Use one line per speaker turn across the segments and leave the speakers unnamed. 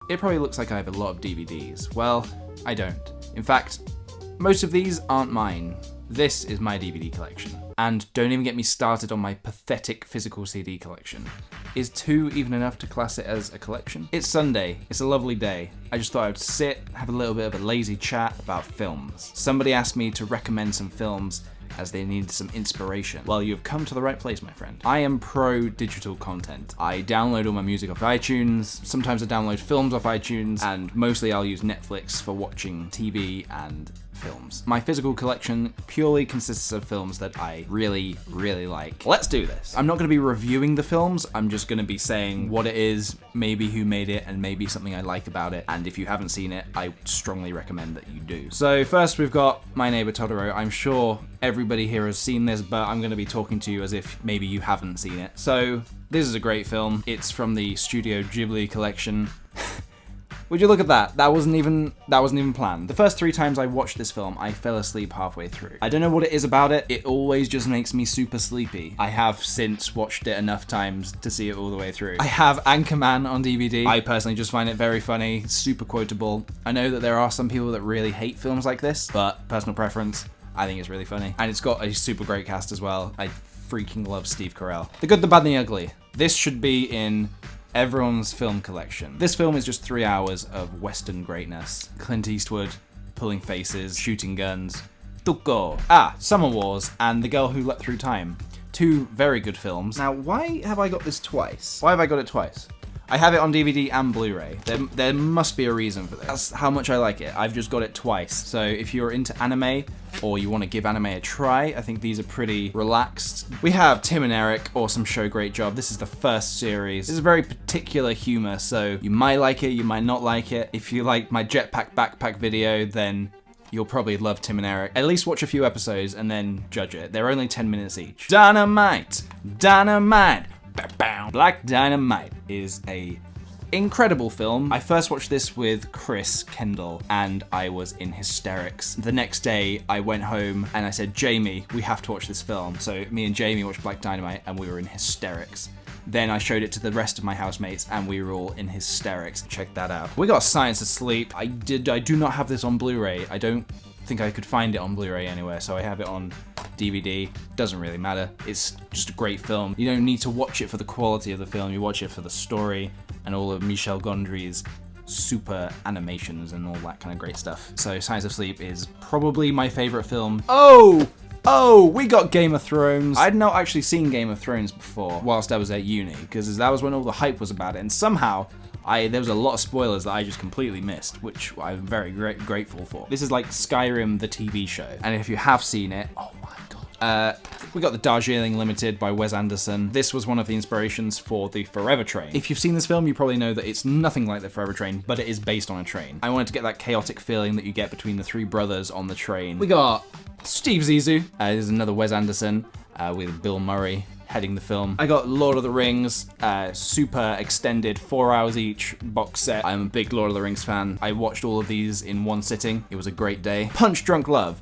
It probably looks like I have a lot of DVDs. Well, I don't. In fact, most of these aren't mine. This is my DVD collection. And don't even get me started on my pathetic physical CD collection. Is 2 even enough to class it as a collection? It's Sunday. It's a lovely day. I just thought I would sit, have a little bit of a lazy chat about films. Somebody asked me to recommend some films as they needed some inspiration. Well, you've come to the right place, my friend. I am pro digital content. I download all my music off iTunes, sometimes I download films off iTunes, and mostly I'll use Netflix for watching TV and films. My physical collection purely consists of films that I really, really like. Let's do this. I'm not going to be reviewing the films, I'm just going to be saying what it is, maybe who made it, and maybe something I like about it, and if you haven't seen it, I strongly recommend that you do. So first we've got My Neighbor Totoro. I'm sure everybody here has seen this, but I'm going to be talking to you as if maybe you haven't seen it. So this is a great film. It's from the Studio Ghibli collection. Would you look at that? That wasn't even planned. The first 3 times I watched this film, I fell asleep halfway through. I don't know what it is about it. It always just makes me super sleepy. I have since watched it enough times to see it all the way through. I have Anchorman on DVD. I personally just find it very funny, super quotable. I know that there are some people that really hate films like this, but personal preference, I think it's really funny. And it's got a super great cast as well. I freaking love Steve Carell. The Good, the Bad, and the Ugly. This should be in everyone's film collection. This film is just 3 hours of Western greatness. Clint Eastwood pulling faces, shooting guns. Tuko. Summer Wars and The Girl Who Leapt Through Time. 2 very good films. Now, why have I got this twice? Why have I got it twice? I have it on DVD and Blu-ray. There must be a reason for this. That's how much I like it. I've just got it twice. So if you're into anime or you want to give anime a try, I think these are pretty relaxed. We have Tim and Eric, awesome show, great job. This is the first series. This is a very particular humor, so you might like it, you might not like it. If you like my jetpack backpack video, then you'll probably love Tim and Eric. At least watch a few episodes and then judge it. They're only 10 minutes each. Dynamite! Dynamite! Black Dynamite is a incredible film. I first watched this with Chris Kendall and I was in hysterics. The next day I went home and I said, Jamie, we have to watch this film. So me and Jamie watched Black Dynamite and we were in hysterics. Then I showed it to the rest of my housemates and we were all in hysterics. Check that out. We got Science Asleep. I do not have this on Blu-ray. I don't think I could find it on Blu-ray anywhere, so I have it on DVD. Doesn't really matter. It's just a great film. You don't need to watch it for the quality of the film. You watch it for the story and all of Michel Gondry's super animations and all that kind of great stuff. So Science of Sleep is probably my favorite film. Oh, we got Game of Thrones. I'd not actually seen Game of Thrones before whilst I was at uni, because that was when all the hype was about it, and somehow there was a lot of spoilers that I just completely missed, which I'm very grateful for. This is like Skyrim, the TV show, and if you have seen it, oh my god. We got the Darjeeling Limited by Wes Anderson. This was one of the inspirations for the Forever Train. If you've seen this film, you probably know that it's nothing like the Forever Train, but it is based on a train. I wanted to get that chaotic feeling that you get between the 3 brothers on the train. We got Steve Zissou. This is another Wes Anderson with Bill Murray heading the film. I got Lord of the Rings, super extended 4 hours each box set. I'm a big Lord of the Rings fan. I watched all of these in one sitting. It was a great day. Punch Drunk Love.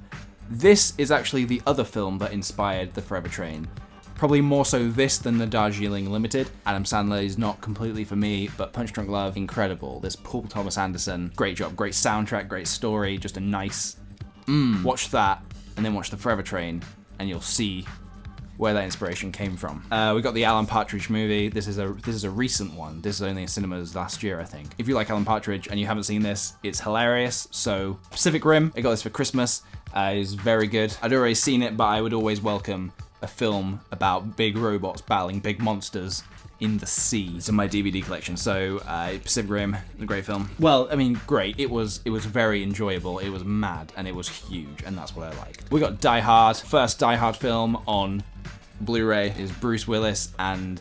This is actually the other film that inspired the Forever Train. Probably more so this than the Darjeeling Limited. Adam Sandler is not completely for me, but Punch Drunk Love, incredible. There's Paul Thomas Anderson, great job, great soundtrack, great story, just a nice, watch that, and then watch the Forever Train, and you'll see where that inspiration came from. We got the Alan Partridge movie. This is a recent one. This is only in cinemas last year, I think. If you like Alan Partridge and you haven't seen this, it's hilarious. So Pacific Rim, I got this for Christmas. It's very good. I'd already seen it, but I would always welcome a film about big robots battling big monsters in the sea. It's in my DVD collection. So Pacific Rim, a great film. Well, I mean, great. It was very enjoyable. It was mad and it was huge, and that's what I liked. We got Die Hard. First Die Hard film on Blu-ray is Bruce Willis and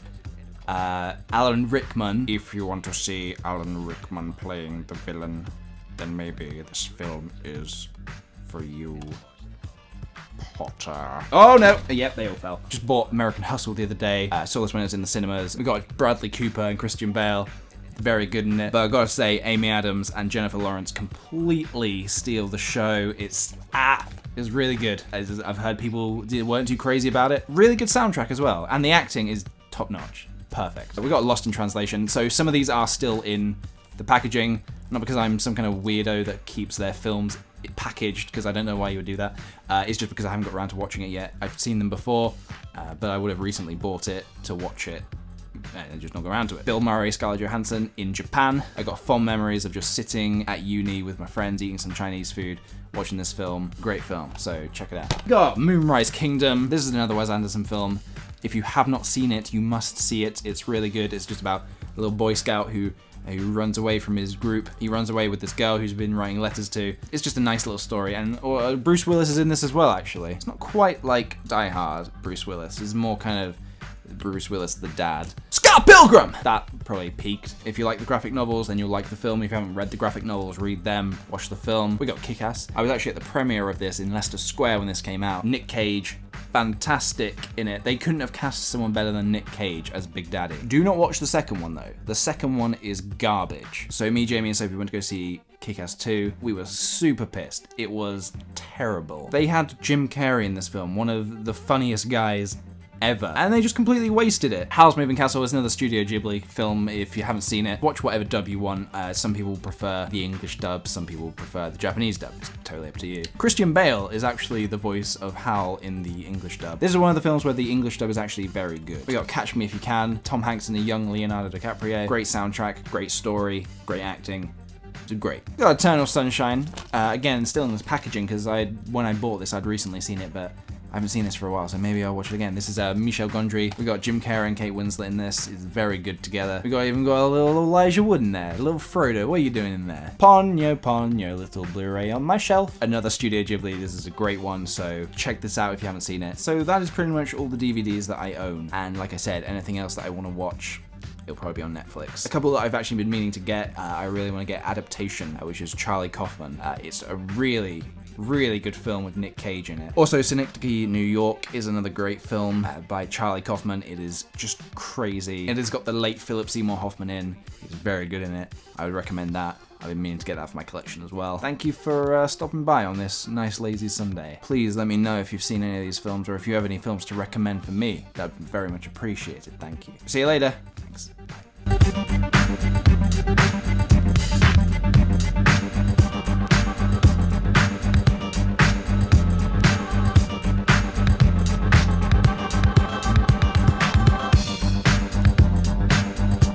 Alan Rickman. If you want to see Alan Rickman playing the villain, then maybe this film is for you, Potter. Oh no! Yep, they all fell. Just bought American Hustle the other day. Saw this when it was in the cinemas. We got Bradley Cooper and Christian Bale. Very good in it. But I've got to say, Amy Adams and Jennifer Lawrence completely steal the show. It's really good. I've heard people weren't too crazy about it. Really good soundtrack as well. And the acting is top notch. Perfect. We got Lost in Translation. So some of these are still in The packaging, not because I'm some kind of weirdo that keeps their films packaged, because I don't know why you would do that. It's just because I haven't got around to watching it yet. I've seen them before, but I would have recently bought it to watch it and just not go around to it. Bill Murray, Scarlett Johansson in Japan. I got fond memories of just sitting at uni with my friends, eating some Chinese food, watching this film. Great film, so check it out. Got Moonrise Kingdom. This is another Wes Anderson film. If you have not seen it, you must see it. It's really good. It's just about a little Boy Scout who runs away from his group. He runs away with this girl who's been writing letters to. It's just a nice little story, and Bruce Willis is in this as well, actually. It's not quite like Die Hard Bruce Willis. It's more kind of Bruce Willis, the dad. Scott Pilgrim! That probably peaked. If you like the graphic novels, then you'll like the film. If you haven't read the graphic novels, read them, watch the film. We got Kick-Ass. I was actually at the premiere of this in Leicester Square when this came out. Nick Cage, fantastic in it. They couldn't have cast someone better than Nick Cage as Big Daddy. Do not watch the second one though. The second one is garbage. So me, Jamie, and Sophie went to go see Kick-Ass 2. We were super pissed. It was terrible. They had Jim Carrey in this film, one of the funniest guys ever, and they just completely wasted it. Howl's Moving Castle is another Studio Ghibli film. If you haven't seen it, watch whatever dub you want. Some people prefer the English dub, some people prefer the Japanese dub. It's totally up to you. Christian Bale is actually the voice of Howl in the English dub. This is one of the films where the English dub is actually very good. We got Catch Me If You Can, Tom Hanks and a young Leonardo DiCaprio. Great soundtrack, great story, great acting. It's great. We got Eternal Sunshine. Again, still in this packaging, because when I bought this, I'd recently seen it, but I haven't seen this for a while, so maybe I'll watch it again. This is Michel Gondry. We got Jim Carrey and Kate Winslet in this. It's very good together. We even got a little Elijah Wood in there. A little Frodo. What are you doing in there? Ponyo, little Blu-ray on my shelf. Another Studio Ghibli. This is a great one, so check this out if you haven't seen it. So that is pretty much all the DVDs that I own. And like I said, anything else that I want to watch, it'll probably be on Netflix. A couple that I've actually been meaning to get, I really want to get Adaptation, which is Charlie Kaufman. It's a really good film with Nick Cage in it. Also, Synecdoche, New York is another great film by Charlie Kaufman. It is just crazy. It has got the late Philip Seymour Hoffman in. He's very good in it. I would recommend that. I've been meaning to get that for my collection as well. Thank you for stopping by on this nice lazy Sunday. Please let me know if you've seen any of these films, or if you have any films to recommend for me. That'd be very much appreciated. Thank you. See you later. Thanks. Bye.